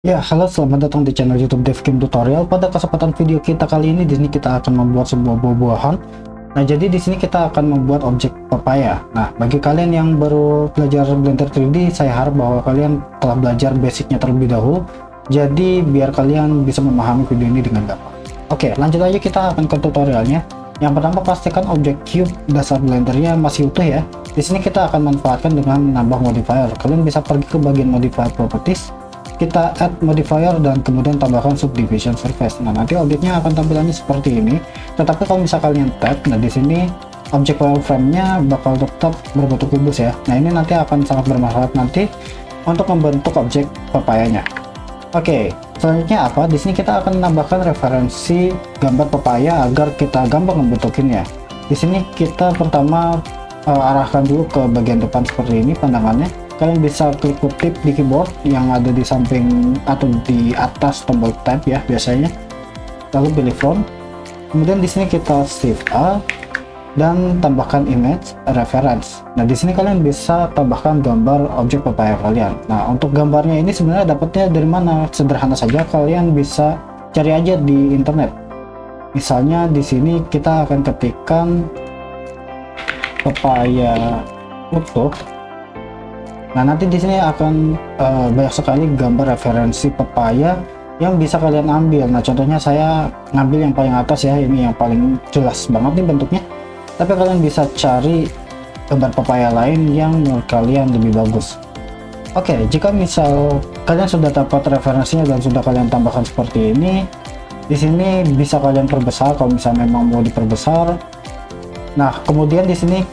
Ya, halo, selamat datang di channel YouTube DevGame Tutorial. Pada kesempatan video kita kali ini, di sini kita akan membuat sebuah buah-buahan. Nah, jadi di sini kita akan membuat objek pepaya. Nah, bagi kalian yang baru belajar Blender 3D, saya harap bahwa kalian telah belajar basicnya terlebih dahulu. Jadi, biar kalian bisa memahami video ini dengan gampang. Oke, lanjut aja, kita akan ke tutorialnya. Yang pertama, pastikan objek cube dasar Blendernya masih utuh ya. Di sini kita akan manfaatkan dengan menambah modifier. Kalian bisa pergi ke bagian modifier properties, kita add modifier dan kemudian tambahkan subdivision surface. Nah, nanti objeknya akan tampilannya seperti ini. Tetapi kalau misal kalian tap, nah di sini objek wireframe-nya bakal tetap berbentuk kubus ya. Nah, ini nanti akan sangat bermanfaat nanti untuk membentuk objek pepayanya. Oke, selanjutnya apa? Di sini kita akan menambahkan referensi gambar pepaya agar kita gampang membentukinnya. Di sini kita pertama arahkan dulu ke bagian depan seperti ini pandangannya. Kalian bisa klik kutip di keyboard yang ada di samping atau di atas tombol tab ya biasanya. Lalu pilih font. Kemudian di sini kita shift A dan tambahkan image reference. Nah, di sini kalian bisa tambahkan gambar objek pepaya kalian. Nah, untuk gambarnya ini sebenarnya dapatnya dari mana? Sederhana saja, kalian bisa cari aja di internet. Misalnya di sini kita akan ketikkan pepaya utuh. Nah, nanti di sini akan banyak sekali gambar referensi pepaya yang bisa kalian ambil. Nah, contohnya saya ngambil yang paling atas ya, ini yang paling jelas banget nih bentuknya. Tapi kalian bisa cari gambar pepaya lain yang menurut kalian lebih bagus. Oke, jika misal kalian sudah dapat referensinya dan sudah kalian tambahkan seperti ini, di sini bisa kalian perbesar kalau misalnya memang mau diperbesar. Nah, kemudian di sini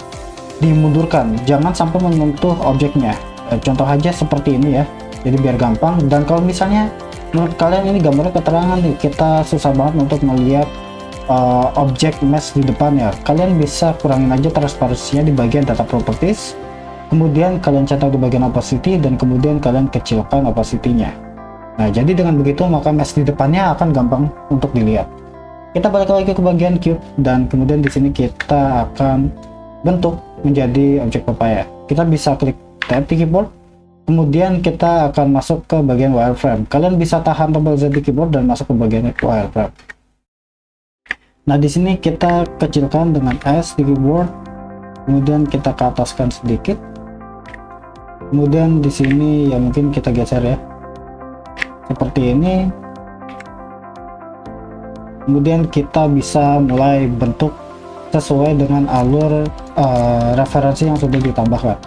dimundurkan, jangan sampai menyentuh objeknya. Contoh aja seperti ini ya, jadi biar gampang. Dan kalau misalnya menurut kalian ini gambarnya keterangan nih, kita susah banget untuk melihat objek mesh di depannya, kalian bisa kurangin aja transparansinya di bagian data properties, kemudian kalian cetak di bagian opacity dan kemudian kalian kecilkan opacity-nya. Nah, jadi dengan begitu maka mesh di depannya akan gampang untuk dilihat. Kita balik lagi ke bagian cube dan kemudian di sini kita akan bentuk menjadi objek pepaya. Kita bisa klik tab di keyboard, kemudian kita akan masuk ke bagian wireframe. Kalian bisa tahan tombol Z di keyboard dan masuk ke bagian wireframe. Nah, di sini kita kecilkan dengan S di keyboard, kemudian kita ke ataskan sedikit, kemudian di sini ya mungkin kita geser ya seperti ini. Kemudian kita bisa mulai bentuk sesuai dengan alur referensi yang sudah ditambahkan.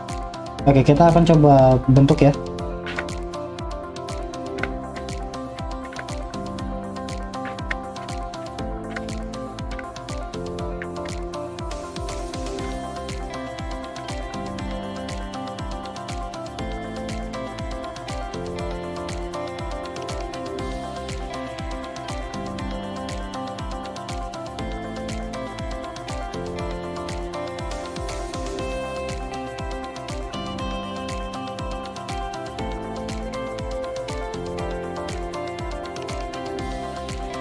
Oke, kita akan coba bentuk ya.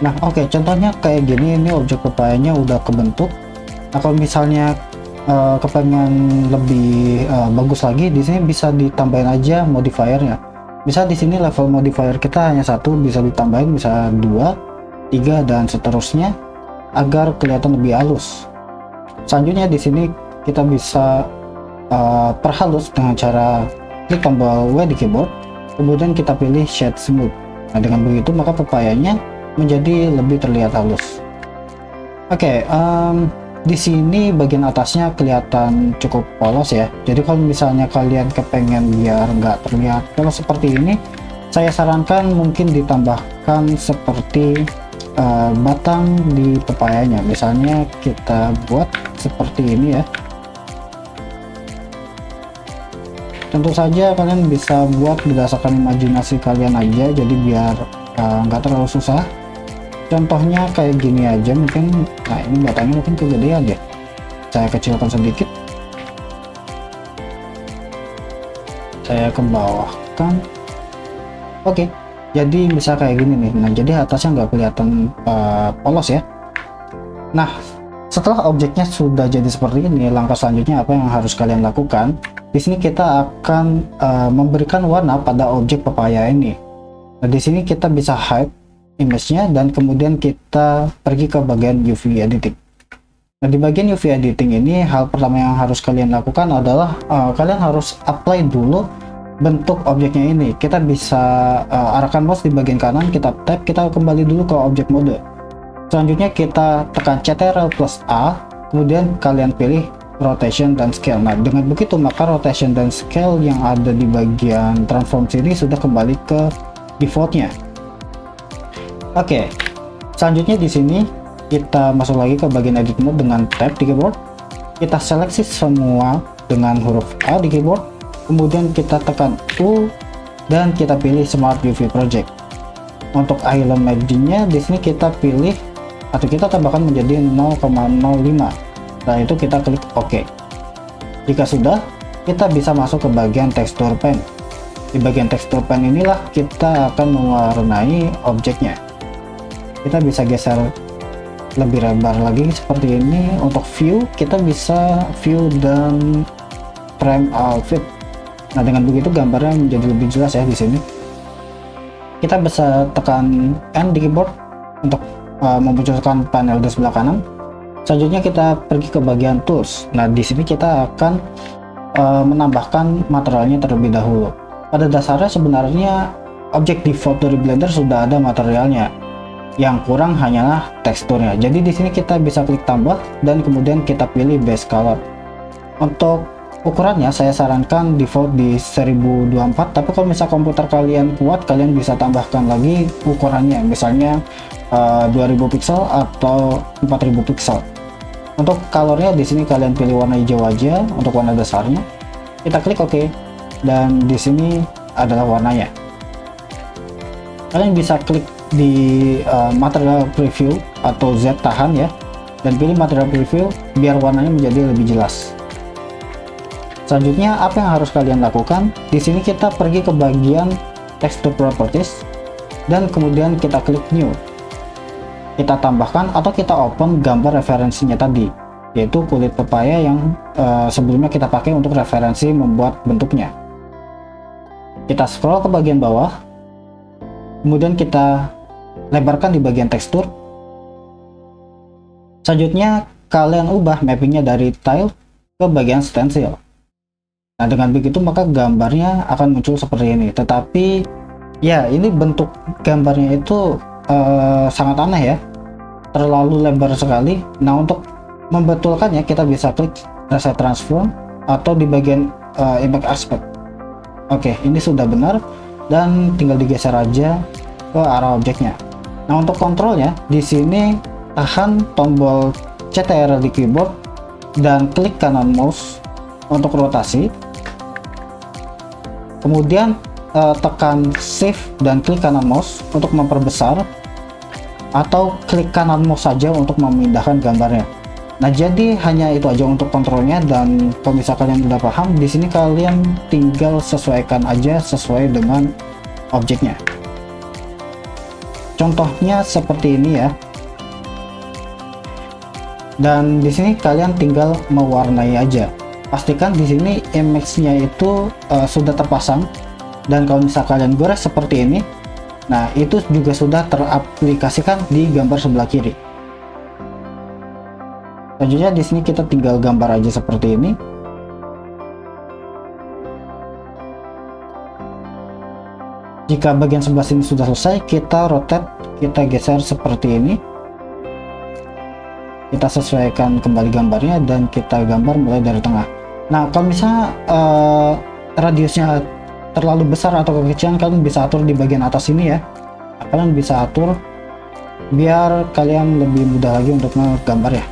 Nah, oke, contohnya kayak gini, ini objek pepayanya udah kebentuk. Nah, kalau misalnya kepengen lebih bagus lagi, di sini bisa ditambahin aja modifiernya. Bisa di sini level modifier kita hanya satu, bisa ditambahin bisa 2, 3 dan seterusnya agar kelihatan lebih halus. Selanjutnya di sini kita bisa perhalus dengan cara klik tombol W di keyboard, kemudian kita pilih shade smooth. Nah, dengan begitu maka pepayanya menjadi lebih terlihat halus. Oke, di sini bagian atasnya kelihatan cukup polos ya. Jadi kalau misalnya kalian kepengen biar nggak terlihat polos seperti ini, saya sarankan mungkin ditambahkan seperti batang di pepayanya. Misalnya kita buat seperti ini ya. Tentu saja kalian bisa buat berdasarkan imajinasi kalian aja, jadi biar nggak terlalu susah. Contohnya kayak gini aja mungkin. Nah, ini batangnya mungkin kegedean ya, saya kecilkan sedikit, saya ke bawahkan. Oke, jadi bisa kayak gini nih. Nah, jadi atasnya nggak kelihatan polos ya. Nah, setelah objeknya sudah jadi seperti ini, langkah selanjutnya apa yang harus kalian lakukan? Di sini kita akan memberikan warna pada objek pepaya ini. Nah, di sini kita bisa hide image-nya dan kemudian kita pergi ke bagian UV editing. Nah, di bagian UV editing ini hal pertama yang harus kalian lakukan adalah kalian harus apply dulu bentuk objeknya ini. Kita bisa arahkan mouse di bagian kanan, kita tap, kita kembali dulu ke objek mode. Selanjutnya kita tekan Ctrl plus A, kemudian kalian pilih rotation dan scale. Nah, dengan begitu maka rotation dan scale yang ada di bagian transform sini sudah kembali ke defaultnya. Oke, selanjutnya di sini kita masuk lagi ke bagian edit mode dengan tab di keyboard. Kita seleksi semua dengan huruf A di keyboard, kemudian kita tekan U dan kita pilih Smart UV Project. Untuk island margin-nya di sini kita pilih atau kita tambahkan menjadi 0,05. Setelah itu kita klik OK. Jika sudah, kita bisa masuk ke bagian texture pen. Di bagian texture pen inilah kita akan mewarnai objeknya. Kita bisa geser lebih lebar lagi seperti ini. Untuk view, kita bisa view dan frame outfit. Nah, dengan begitu gambarnya menjadi lebih jelas ya di sini. Kita bisa tekan N di keyboard untuk memunculkan panel di sebelah kanan. Selanjutnya kita pergi ke bagian tools. Nah, di sini kita akan menambahkan materialnya terlebih dahulu. Pada dasarnya sebenarnya objek default dari Blender sudah ada materialnya. Yang kurang hanyalah teksturnya. Jadi di sini kita bisa klik tambah dan kemudian kita pilih base color. Untuk ukurannya saya sarankan default di 1024, tapi kalau misal komputer kalian kuat, kalian bisa tambahkan lagi ukurannya, misalnya 2000 pixel atau 4000 pixel. Untuk colornya di sini kalian pilih warna hijau aja untuk warna dasarnya. Kita klik OK dan di sini adalah warnanya. Kalian bisa klik di material preview atau Z tahan ya, dan pilih material preview biar warnanya menjadi lebih jelas. Selanjutnya apa yang harus kalian lakukan? Di sini kita pergi ke bagian texture properties dan kemudian kita klik new. Kita tambahkan atau kita open gambar referensinya tadi, yaitu kulit pepaya yang sebelumnya kita pakai untuk referensi membuat bentuknya. Kita scroll ke bagian bawah, kemudian kita lebarkan di bagian tekstur. Selanjutnya kalian ubah mappingnya dari tile ke bagian stencil. Nah, dengan begitu maka gambarnya akan muncul seperti ini. Tetapi ya, ini bentuk gambarnya itu sangat aneh ya, terlalu lebar sekali. Nah, untuk membetulkannya kita bisa klik reset transform atau di bagian impact aspect. Oke, ini sudah benar dan tinggal digeser aja ke arah objeknya. Nah, untuk kontrolnya di sini tahan tombol Ctrl di keyboard dan klik kanan mouse untuk rotasi. Kemudian tekan shift dan klik kanan mouse untuk memperbesar, atau klik kanan mouse saja untuk memindahkan gambarnya. Nah, jadi hanya itu aja untuk kontrolnya, dan kalau misalkan kalian udah paham, di sini kalian tinggal sesuaikan aja sesuai dengan objeknya. Contohnya seperti ini ya. Dan di sini kalian tinggal mewarnai aja. Pastikan di sini image-nya itu sudah terpasang, dan kalau misalkan kalian gores seperti ini, nah itu juga sudah teraplikasikan di gambar sebelah kiri. Selanjutnya di sini kita tinggal gambar aja seperti ini. Jika bagian sebelah sini sudah selesai, kita rotate, kita geser seperti ini. Kita sesuaikan kembali gambarnya dan kita gambar mulai dari tengah. Nah, kalau misalnya radiusnya terlalu besar atau kekecilan, kalian bisa atur di bagian atas ini ya. Kalian bisa atur biar kalian lebih mudah lagi untuk menggambar ya.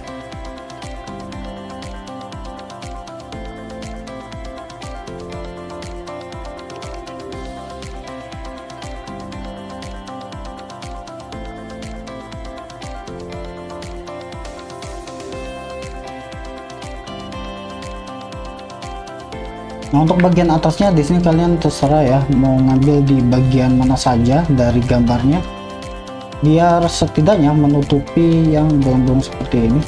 Nah, untuk bagian atasnya di sini kalian terserah ya, mau ngambil di bagian mana saja dari gambarnya, biar setidaknya menutupi yang bolong-bolong seperti ini.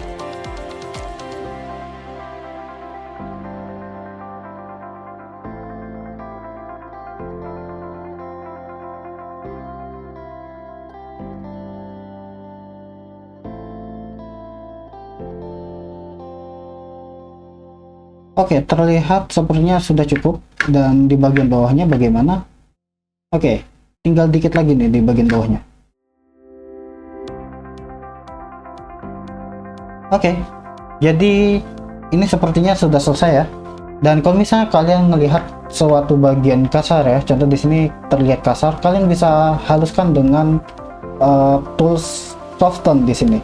Oke, terlihat sepertinya sudah cukup. Dan di bagian bawahnya bagaimana? Oke, tinggal dikit lagi nih di bagian bawahnya. Oke, jadi ini sepertinya sudah selesai ya. Dan kalau misalnya kalian melihat suatu bagian kasar ya, contoh di sini terlihat kasar, kalian bisa haluskan dengan tools soften di sini.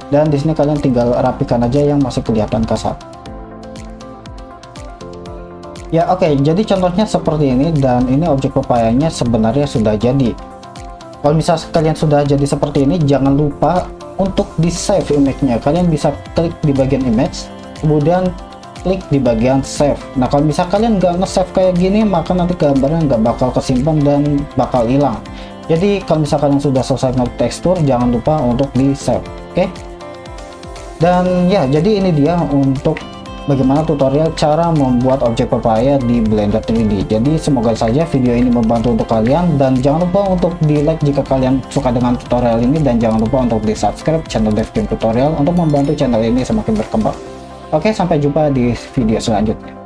Dan di sini kalian tinggal rapikan aja yang masih kelihatan kasar. Ya oke, jadi contohnya seperti ini, dan ini objek pepayanya sebenarnya sudah jadi. Kalau misalnya kalian sudah jadi seperti ini, jangan lupa untuk di save image-nya. Kalian bisa klik di bagian image, kemudian klik di bagian save. Nah kalau misalnya kalian nggak nge-save kayak gini, maka nanti gambarnya nggak bakal kesimpan dan bakal hilang. Jadi kalau misalnya kalian sudah selesai nge tekstur, jangan lupa untuk di save. Oke. Dan ya, jadi ini dia untuk bagaimana tutorial cara membuat objek pepaya di Blender 3D. Jadi semoga saja video ini membantu untuk kalian, dan jangan lupa untuk di like jika kalian suka dengan tutorial ini, dan jangan lupa untuk di subscribe channel DevGame Tutorial untuk membantu channel ini semakin berkembang. Oke, sampai jumpa di video selanjutnya.